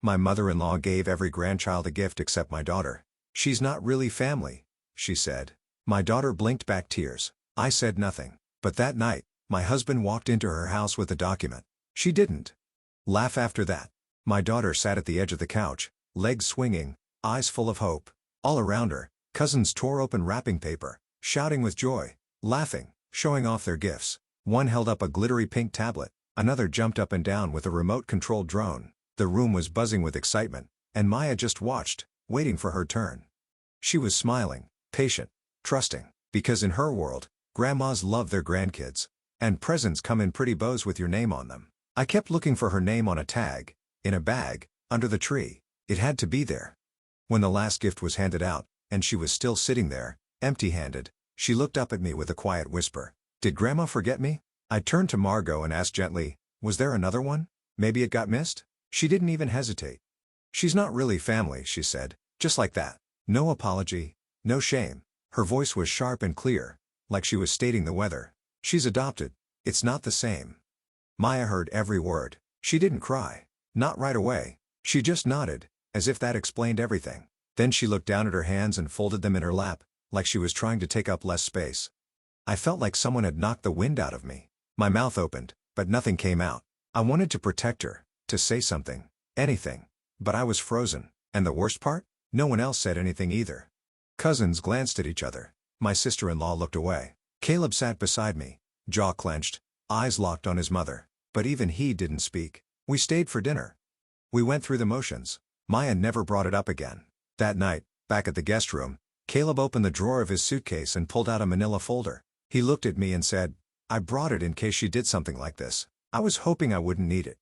My mother-in-law gave every grandchild a gift except my daughter. "She's not really family," she said. My daughter blinked back tears. I said nothing. But that night, my husband walked into her house with a document. She didn't laugh after that. My daughter sat at the edge of the couch, legs swinging, eyes full of hope. All around her, cousins tore open wrapping paper, shouting with joy, laughing, showing off their gifts. One held up a glittery pink tablet, another jumped up and down with a remote-controlled drone. The room was buzzing with excitement, and Maya just watched, waiting for her turn. She was smiling, patient, trusting, because in her world, grandmas love their grandkids. And presents come in pretty bows with your name on them. I kept looking for her name on a tag, in a bag, under the tree. It had to be there. When the last gift was handed out, and she was still sitting there, empty-handed, she looked up at me with a quiet whisper. "Did Grandma forget me?" I turned to Margot and asked gently, "Was there another one? Maybe it got missed?" She didn't even hesitate. "She's not really family," she said, just like that. No apology, no shame. Her voice was sharp and clear, like she was stating the weather. "She's adopted. It's not the same." Maya heard every word. She didn't cry. Not right away. She just nodded, as if that explained everything. Then she looked down at her hands and folded them in her lap, like she was trying to take up less space. I felt like someone had knocked the wind out of me. My mouth opened, but nothing came out. I wanted to protect her, to say something, anything. But I was frozen. And the worst part? No one else said anything either. Cousins glanced at each other. My sister-in-law looked away. Caleb sat beside me, jaw clenched, eyes locked on his mother. But even he didn't speak. We stayed for dinner. We went through the motions. Maya never brought it up again. That night, back at the guest room, Caleb opened the drawer of his suitcase and pulled out a manila folder. He looked at me and said, "I brought it in case she did something like this. I was hoping I wouldn't need it."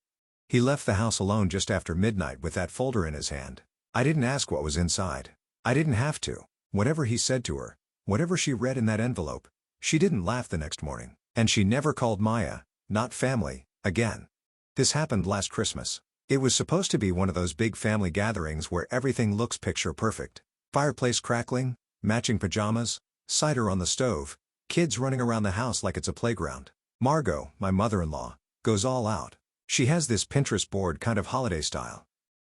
He left the house alone just after midnight with that folder in his hand. I didn't ask what was inside. I didn't have to. Whatever he said to her, whatever she read in that envelope, she didn't laugh the next morning. And she never called Maya, not family, again. This happened last Christmas. It was supposed to be one of those big family gatherings where everything looks picture perfect. Fireplace crackling, matching pajamas, cider on the stove, kids running around the house like it's a playground. Margot, my mother-in-law, goes all out. She has this Pinterest board kind of holiday style.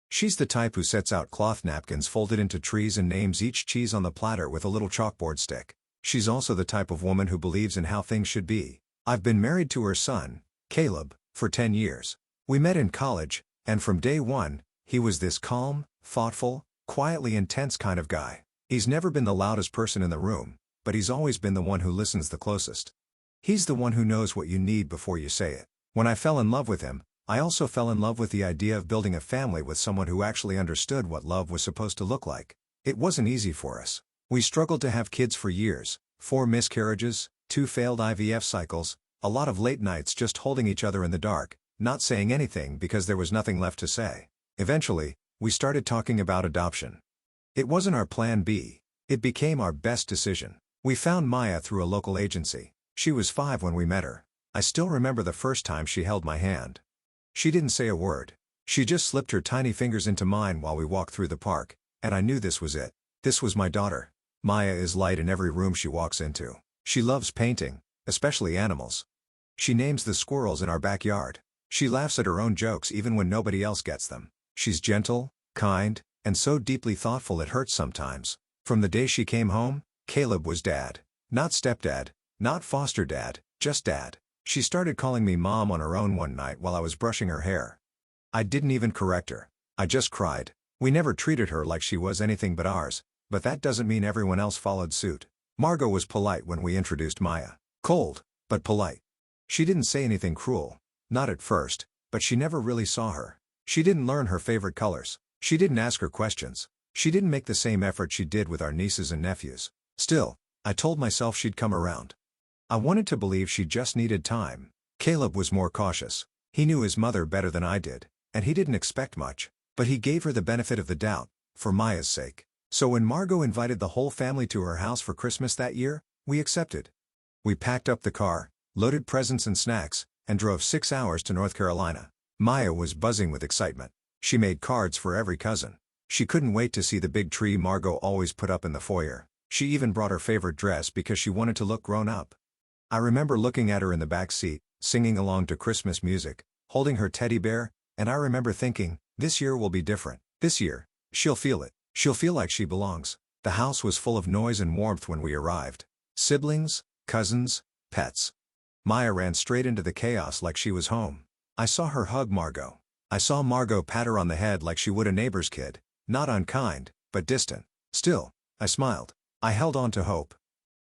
She's the type who sets out cloth napkins folded into trees and names each cheese on the platter with a little chalkboard stick. She's also the type of woman who believes in how things should be. I've been married to her son, Caleb, for 10 years. We met in college, and from day one, he was this calm, thoughtful, quietly intense kind of guy. He's never been the loudest person in the room, but he's always been the one who listens the closest. He's the one who knows what you need before you say it. When I fell in love with him, I also fell in love with the idea of building a family with someone who actually understood what love was supposed to look like. It wasn't easy for us. We struggled to have kids for years, 4 miscarriages, 2 failed IVF cycles, a lot of late nights just holding each other in the dark, not saying anything because there was nothing left to say. Eventually, we started talking about adoption. It wasn't our plan B. It became our best decision. We found Maya through a local agency. She was 5 when we met her. I still remember the first time she held my hand. She didn't say a word. She just slipped her tiny fingers into mine while we walked through the park, and I knew this was it. This was my daughter. Maya is light in every room she walks into. She loves painting, especially animals. She names the squirrels in our backyard. She laughs at her own jokes even when nobody else gets them. She's gentle, kind, and so deeply thoughtful it hurts sometimes. From the day she came home, Caleb was dad. Not stepdad, not foster dad, just dad. She started calling me mom on her own one night while I was brushing her hair. I didn't even correct her. I just cried. We never treated her like she was anything but ours, but that doesn't mean everyone else followed suit. Margot was polite when we introduced Maya. Cold, but polite. She didn't say anything cruel. Not at first, but she never really saw her. She didn't learn her favorite colors. She didn't ask her questions. She didn't make the same effort she did with our nieces and nephews. Still, I told myself she'd come around. I wanted to believe she just needed time. Caleb was more cautious. He knew his mother better than I did, and he didn't expect much, but he gave her the benefit of the doubt, for Maya's sake. So when Margot invited the whole family to her house for Christmas that year, we accepted. We packed up the car, loaded presents and snacks, and drove 6 hours to North Carolina. Maya was buzzing with excitement. She made cards for every cousin. She couldn't wait to see the big tree Margot always put up in the foyer. She even brought her favorite dress because she wanted to look grown up. I remember looking at her in the back seat, singing along to Christmas music, holding her teddy bear, and I remember thinking, This year will be different. This year, she'll feel it. She'll feel like she belongs. The house was full of noise and warmth when we arrived. Siblings, cousins, pets. Maya ran straight into the chaos like she was home. I saw her hug Margot. I saw Margot pat her on the head like she would a neighbor's kid. Not unkind, but distant. Still, I smiled. I held on to hope.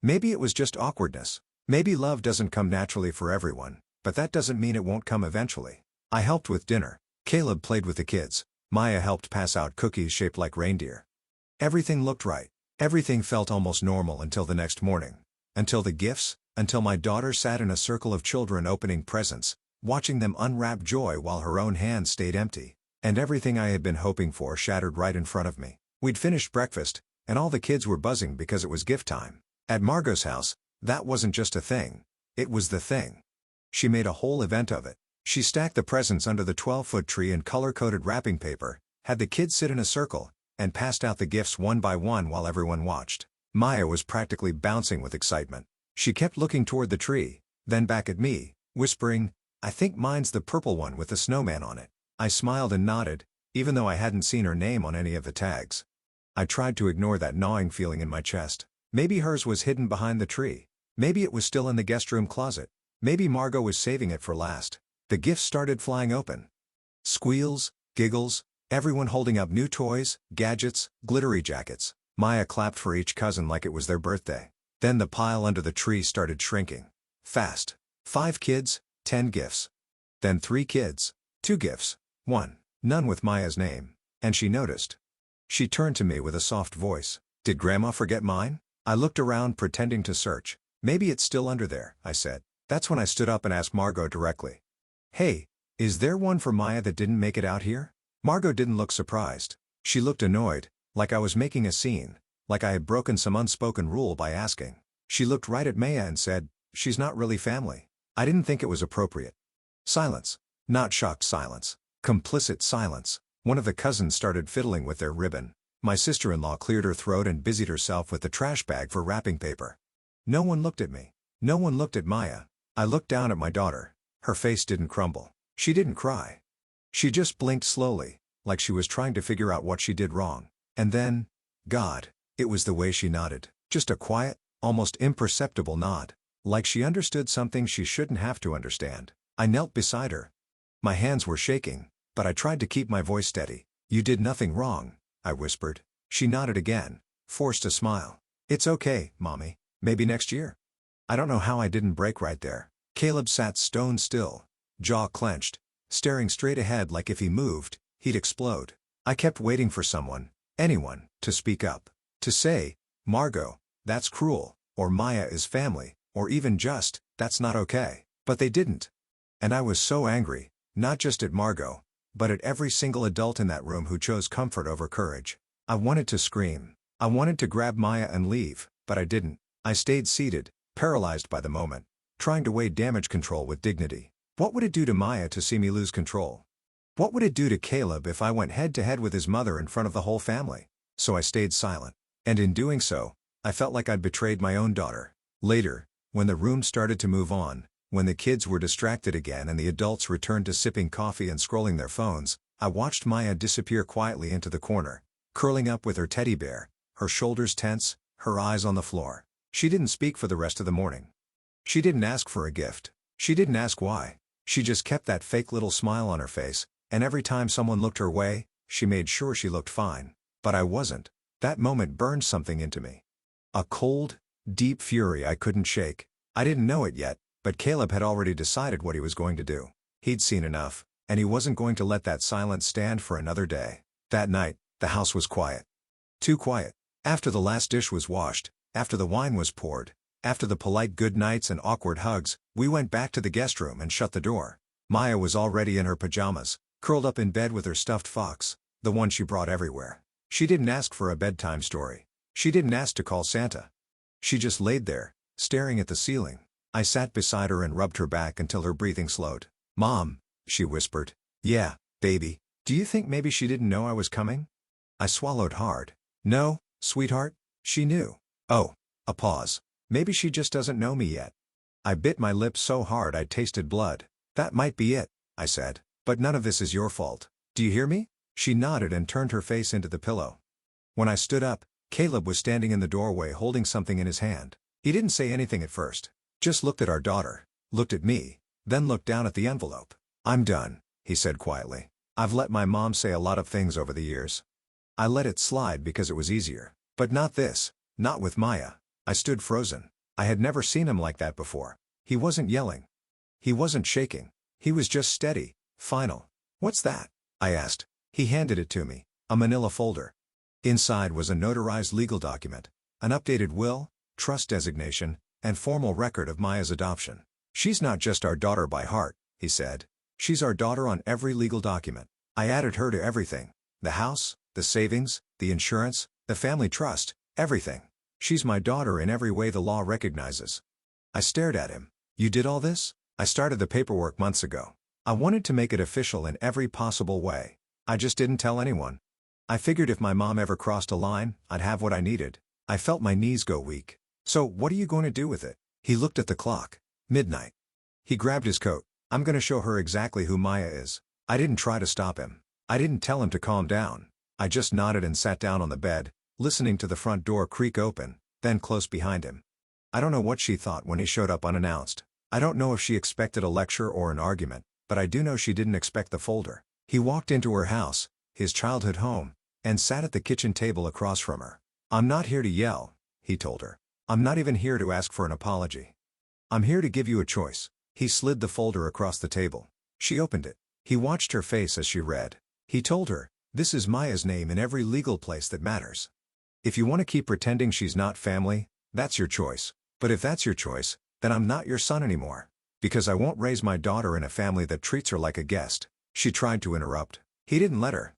Maybe it was just awkwardness. Maybe love doesn't come naturally for everyone, but that doesn't mean it won't come eventually. I helped with dinner. Caleb played with the kids. Maya helped pass out cookies shaped like reindeer. Everything looked right. Everything felt almost normal until the next morning. Until the gifts, until my daughter sat in a circle of children opening presents, watching them unwrap joy while her own hands stayed empty. And everything I had been hoping for shattered right in front of me. We'd finished breakfast, and all the kids were buzzing because it was gift time. At Margot's house, that wasn't just a thing. It was the thing. She made a whole event of it. She stacked the presents under the 12-foot tree in color-coded wrapping paper, had the kids sit in a circle, and passed out the gifts one by one while everyone watched. Maya was practically bouncing with excitement. She kept looking toward the tree, then back at me, whispering, "I think mine's the purple one with the snowman on it." I smiled and nodded, even though I hadn't seen her name on any of the tags. I tried to ignore that gnawing feeling in my chest. Maybe hers was hidden behind the tree. Maybe it was still in the guest room closet. Maybe Margot was saving it for last. The gifts started flying open. Squeals, giggles, everyone holding up new toys, gadgets, glittery jackets. Maya clapped for each cousin like it was their birthday. Then the pile under the tree started shrinking. Fast. 5 kids, 10 gifts. Then 3 kids, 2 gifts, 1, none with Maya's name. And she noticed. She turned to me with a soft voice. "Did Grandma forget mine?" I looked around pretending to search. "Maybe it's still under there," I said. That's when I stood up and asked Margot directly. "Hey, is there one for Maya that didn't make it out here?" Margot didn't look surprised. She looked annoyed, like I was making a scene, like I had broken some unspoken rule by asking. She looked right at Maya and said, "She's not really family." I didn't think it was appropriate. Silence. Not shocked silence. Complicit silence. One of the cousins started fiddling with their ribbon. My sister-in-law cleared her throat and busied herself with the trash bag for wrapping paper. No one looked at me. No one looked at Maya. I looked down at my daughter. Her face didn't crumble. She didn't cry. She just blinked slowly, like she was trying to figure out what she did wrong. And then, God, it was the way she nodded. Just a quiet, almost imperceptible nod. Like she understood something she shouldn't have to understand. I knelt beside her. My hands were shaking, but I tried to keep my voice steady. "You did nothing wrong," I whispered. She nodded again, forced a smile. "It's okay, Mommy. Maybe next year." I don't know how I didn't break right there. Caleb sat stone still, jaw clenched, staring straight ahead like if he moved, he'd explode. I kept waiting for someone, anyone, to speak up. To say, "Margot, that's cruel," or "Maya is family," or even just, "That's not okay." But they didn't. And I was so angry, not just at Margot, but at every single adult in that room who chose comfort over courage. I wanted to scream. I wanted to grab Maya and leave, but I didn't. I stayed seated, paralyzed by the moment, trying to weigh damage control with dignity. What would it do to Maya to see me lose control? What would it do to Caleb if I went head-to-head with his mother in front of the whole family? So I stayed silent. And in doing so, I felt like I'd betrayed my own daughter. Later, when the room started to move on, when the kids were distracted again and the adults returned to sipping coffee and scrolling their phones, I watched Maya disappear quietly into the corner, curling up with her teddy bear, her shoulders tense, her eyes on the floor. She didn't speak for the rest of the morning. She didn't ask for a gift. She didn't ask why. She just kept that fake little smile on her face, and every time someone looked her way, she made sure she looked fine. But I wasn't. That moment burned something into me. A cold, deep fury I couldn't shake. I didn't know it yet, but Caleb had already decided what he was going to do. He'd seen enough, and he wasn't going to let that silence stand for another day. That night, the house was quiet. Too quiet. After the last dish was washed, after the wine was poured, after the polite good nights and awkward hugs, we went back to the guest room and shut the door. Maya was already in her pajamas, curled up in bed with her stuffed fox, the one she brought everywhere. She didn't ask for a bedtime story. She didn't ask to call Santa. She just laid there, staring at the ceiling. I sat beside her and rubbed her back until her breathing slowed. "Mom," she whispered. "Yeah, baby. Do you think maybe she didn't know I was coming?" I swallowed hard. "No, sweetheart, she knew." "Oh." A pause. "Maybe she just doesn't know me yet." I bit my lip so hard I tasted blood. "That might be it," I said. "But none of this is your fault. Do you hear me? She nodded and turned her face into the pillow. When I stood up, Caleb was standing in the doorway holding something in his hand. He didn't say anything at first. Just looked at our daughter, looked at me, then looked down at the envelope. "I'm done," he said quietly. "I've let my mom say a lot of things over the years. I let it slide because it was easier. But not this, not with Maya." I stood frozen. I had never seen him like that before. He wasn't yelling. He wasn't shaking. He was just steady, final. "What's that?" I asked. He handed it to me, a manila folder. Inside was a notarized legal document, an updated will, trust designation, and formal record of Maya's adoption. "She's not just our daughter by heart," he said. "She's our daughter on every legal document. I added her to everything. The house, the savings, the insurance, the family trust, everything. She's my daughter in every way the law recognizes." I stared at him. "You did all this?" "I started the paperwork months ago. I wanted to make it official in every possible way. I just didn't tell anyone. I figured if my mom ever crossed a line, I'd have what I needed." I felt my knees go weak. "So what are you going to do with it?" He looked at the clock. Midnight. He grabbed his coat. "I'm going to show her exactly who Maya is." I didn't try to stop him. I didn't tell him to calm down. I just nodded and sat down on the bed, listening to the front door creak open, then close behind him. I don't know what she thought when he showed up unannounced. I don't know if she expected a lecture or an argument, but I do know she didn't expect the folder. He walked into her house, his childhood home, and sat at the kitchen table across from her. "I'm not here to yell," he told her. "I'm not even here to ask for an apology. I'm here to give you a choice." He slid the folder across the table. She opened it. He watched her face as she read. He told her, "This is Maya's name in every legal place that matters. If you want to keep pretending she's not family, that's your choice. But if that's your choice, then I'm not your son anymore. Because I won't raise my daughter in a family that treats her like a guest." She tried to interrupt. He didn't let her.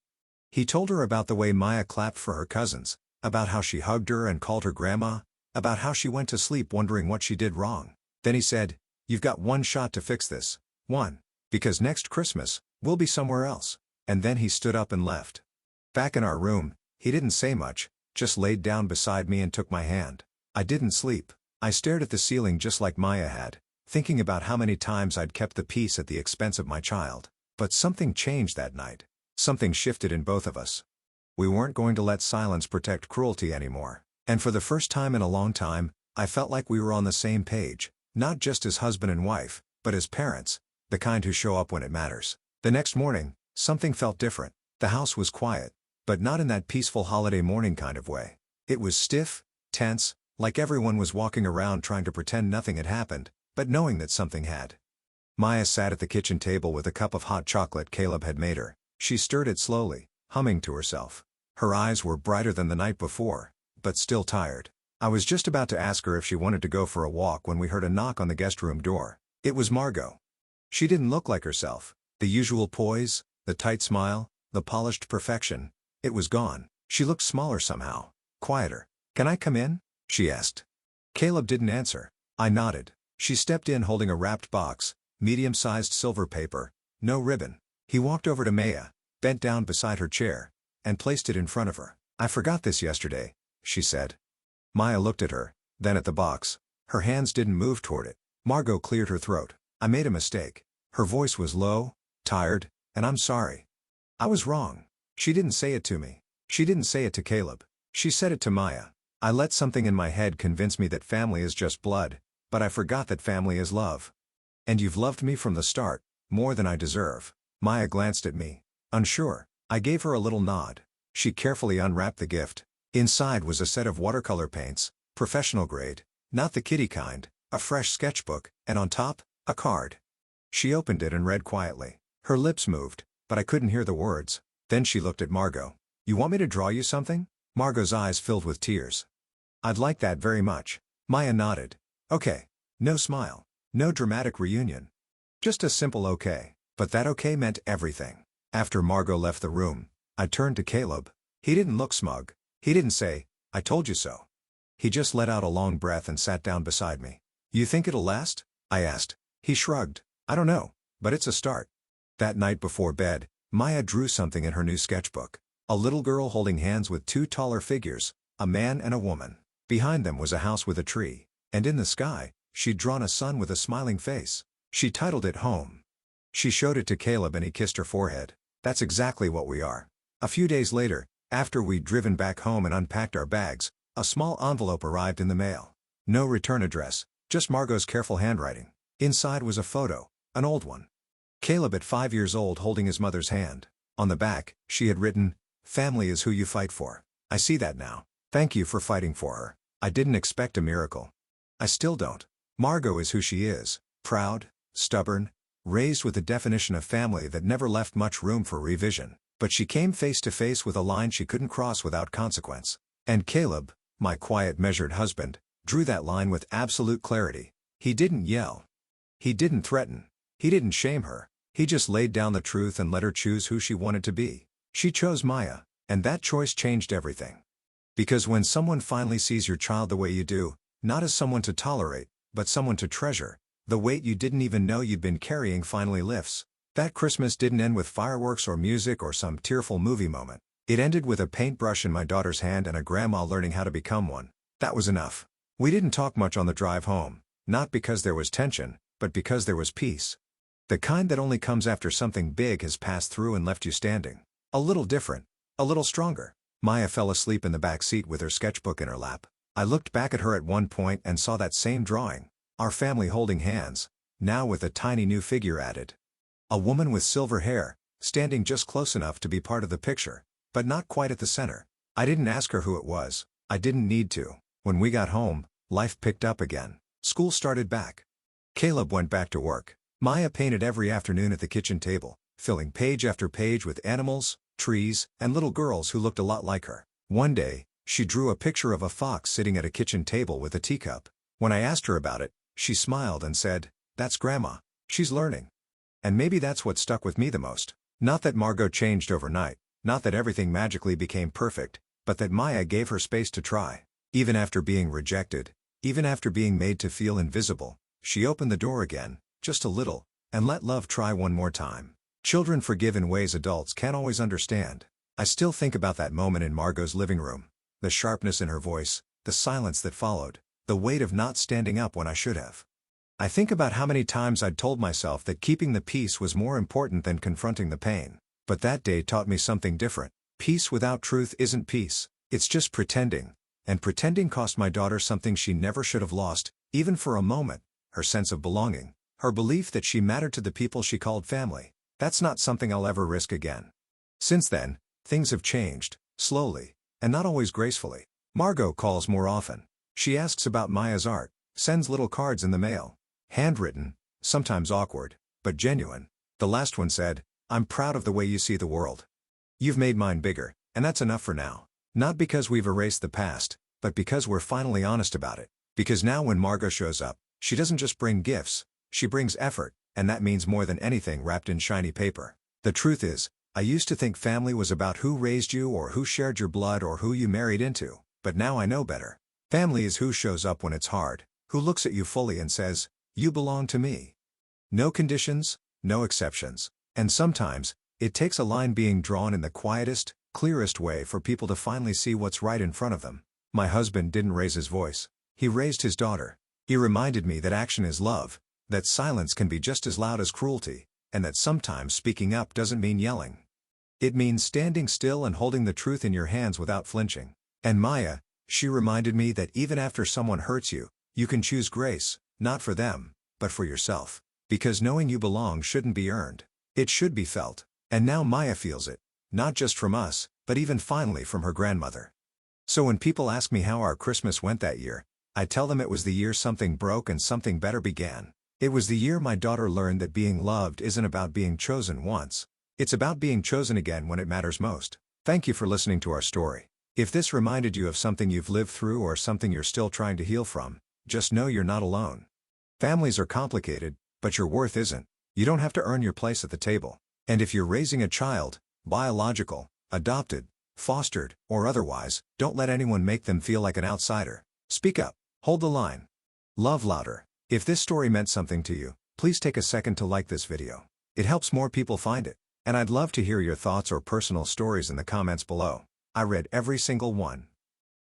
He told her about the way Maya clapped for her cousins, about how she hugged her and called her grandma, about how she went to sleep wondering what she did wrong. Then he said, "You've got one shot to fix this. One. Because next Christmas, we'll be somewhere else." And then he stood up and left. Back in our room, he didn't say much, just laid down beside me and took my hand. I didn't sleep. I stared at the ceiling just like Maya had, thinking about how many times I'd kept the peace at the expense of my child. But something changed that night. Something shifted in both of us. We weren't going to let silence protect cruelty anymore. And for the first time in a long time, I felt like we were on the same page, not just as husband and wife, but as parents, the kind who show up when it matters. The next morning, something felt different. The house was quiet, but not in that peaceful holiday morning kind of way. It was stiff, tense, like everyone was walking around trying to pretend nothing had happened, but knowing that something had. Maya sat at the kitchen table with a cup of hot chocolate Caleb had made her. She stirred it slowly, humming to herself. Her eyes were brighter than the night before, but still tired. I was just about to ask her if she wanted to go for a walk when we heard a knock on the guest room door. It was Margot. She didn't look like herself. The usual poise, the tight smile, the polished perfection. It was gone. She looked smaller somehow, quieter. "Can I come in?" she asked. Caleb didn't answer. I nodded. She stepped in holding a wrapped box, medium-sized silver paper, no ribbon. He walked over to Maya, bent down beside her chair, and placed it in front of her. "I forgot this yesterday," she said. Maya looked at her, then at the box. Her hands didn't move toward it. Margot cleared her throat. "I made a mistake." Her voice was low, tired, and "I'm sorry. I was wrong." She didn't say it to me. She didn't say it to Caleb. She said it to Maya. "I let something in my head convince me that family is just blood, but I forgot that family is love. And you've loved me from the start, more than I deserve." Maya glanced at me, unsure. I gave her a little nod. She carefully unwrapped the gift. Inside was a set of watercolor paints, professional grade, not the kiddie kind, a fresh sketchbook, and on top, a card. She opened it and read quietly. Her lips moved, but I couldn't hear the words. Then she looked at Margot. "You want me to draw you something?" Margot's eyes filled with tears. "I'd like that very much." Maya nodded. "Okay." No smile. No dramatic reunion. Just a simple okay. But that okay meant everything. After Margot left the room, I turned to Caleb. He didn't look smug. He didn't say, "I told you so." He just let out a long breath and sat down beside me. "You think it'll last?" I asked. He shrugged. "I don't know, but it's a start." That night before bed, Maya drew something in her new sketchbook. A little girl holding hands with two taller figures, a man and a woman. Behind them was a house with a tree, and in the sky, she'd drawn a sun with a smiling face. She titled it Home. She showed it to Caleb and he kissed her forehead. "That's exactly what we are." A few days later, after we'd driven back home and unpacked our bags, a small envelope arrived in the mail. No return address, just Margot's careful handwriting. Inside was a photo, an old one. Caleb at 5 years old holding his mother's hand. On the back, she had written, "Family is who you fight for. I see that now. Thank you for fighting for her. I didn't expect a miracle. I still don't. Margot is who she is, proud, stubborn, raised with a definition of family that never left much room for revision, but she came face to face with a line she couldn't cross without consequence. And Caleb, my quiet measured husband, drew that line with absolute clarity. He didn't yell. He didn't threaten. He didn't shame her. He just laid down the truth and let her choose who she wanted to be. She chose Maya, and that choice changed everything. Because when someone finally sees your child the way you do, not as someone to tolerate, but someone to treasure, the weight you didn't even know you'd been carrying finally lifts. That Christmas didn't end with fireworks or music or some tearful movie moment. It ended with a paintbrush in my daughter's hand and a grandma learning how to become one. That was enough. We didn't talk much on the drive home, not because there was tension, but because there was peace. The kind that only comes after something big has passed through and left you standing. A little different, a little stronger. Maya fell asleep in the back seat with her sketchbook in her lap. I looked back at her at one point and saw that same drawing, our family holding hands, now with a tiny new figure added. A woman with silver hair, standing just close enough to be part of the picture, but not quite at the center. I didn't ask her who it was. I didn't need to. When we got home, life picked up again. School started back. Caleb went back to work. Maya painted every afternoon at the kitchen table, filling page after page with animals, trees, and little girls who looked a lot like her. One day, she drew a picture of a fox sitting at a kitchen table with a teacup. When I asked her about it, she smiled and said, "That's Grandma. She's learning." And maybe that's what stuck with me the most. Not that Margot changed overnight, not that everything magically became perfect, but that Maya gave her space to try. Even after being rejected, even after being made to feel invisible, she opened the door again, just a little, and let love try one more time. Children forgive in ways adults can't always understand. I still think about that moment in Margot's living room. The sharpness in her voice, the silence that followed, the weight of not standing up when I should have. I think about how many times I'd told myself that keeping the peace was more important than confronting the pain. But that day taught me something different. Peace without truth isn't peace, it's just pretending. And pretending cost my daughter something she never should have lost, even for a moment, her sense of belonging, her belief that she mattered to the people she called family. That's not something I'll ever risk again. Since then, things have changed, slowly, and not always gracefully. Margot calls more often. She asks about Maya's art, sends little cards in the mail. Handwritten, sometimes awkward, but genuine. The last one said, "I'm proud of the way you see the world. You've made mine bigger, and that's enough for now." Not because we've erased the past, but because we're finally honest about it. Because now when Margot shows up, she doesn't just bring gifts, she brings effort, and that means more than anything wrapped in shiny paper. The truth is, I used to think family was about who raised you or who shared your blood or who you married into, but now I know better. Family is who shows up when it's hard, who looks at you fully and says, "You belong to me." No conditions, no exceptions. And sometimes, it takes a line being drawn in the quietest, clearest way for people to finally see what's right in front of them. My husband didn't raise his voice. He raised his daughter. He reminded me that action is love, that silence can be just as loud as cruelty, and that sometimes speaking up doesn't mean yelling. It means standing still and holding the truth in your hands without flinching. And Maya, she reminded me that even after someone hurts you, you can choose grace, not for them, but for yourself. Because knowing you belong shouldn't be earned. It should be felt. And now Maya feels it. Not just from us, but even finally from her grandmother. So when people ask me how our Christmas went that year, I tell them it was the year something broke and something better began. It was the year my daughter learned that being loved isn't about being chosen once. It's about being chosen again when it matters most. Thank you for listening to our story. If this reminded you of something you've lived through or something you're still trying to heal from, just know you're not alone. Families are complicated, but your worth isn't. You don't have to earn your place at the table. And if you're raising a child, biological, adopted, fostered, or otherwise, don't let anyone make them feel like an outsider. Speak up. Hold the line. Love louder. If this story meant something to you, please take a second to like this video. It helps more people find it. And I'd love to hear your thoughts or personal stories in the comments below. I read every single one.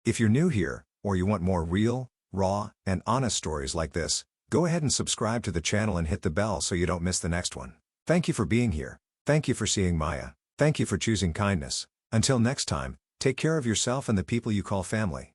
If you're new here, or you want more real, raw, and honest stories like this, go ahead and subscribe to the channel and hit the bell so you don't miss the next one. Thank you for being here. Thank you for seeing Maya. Thank you for choosing kindness. Until next time, take care of yourself and the people you call family.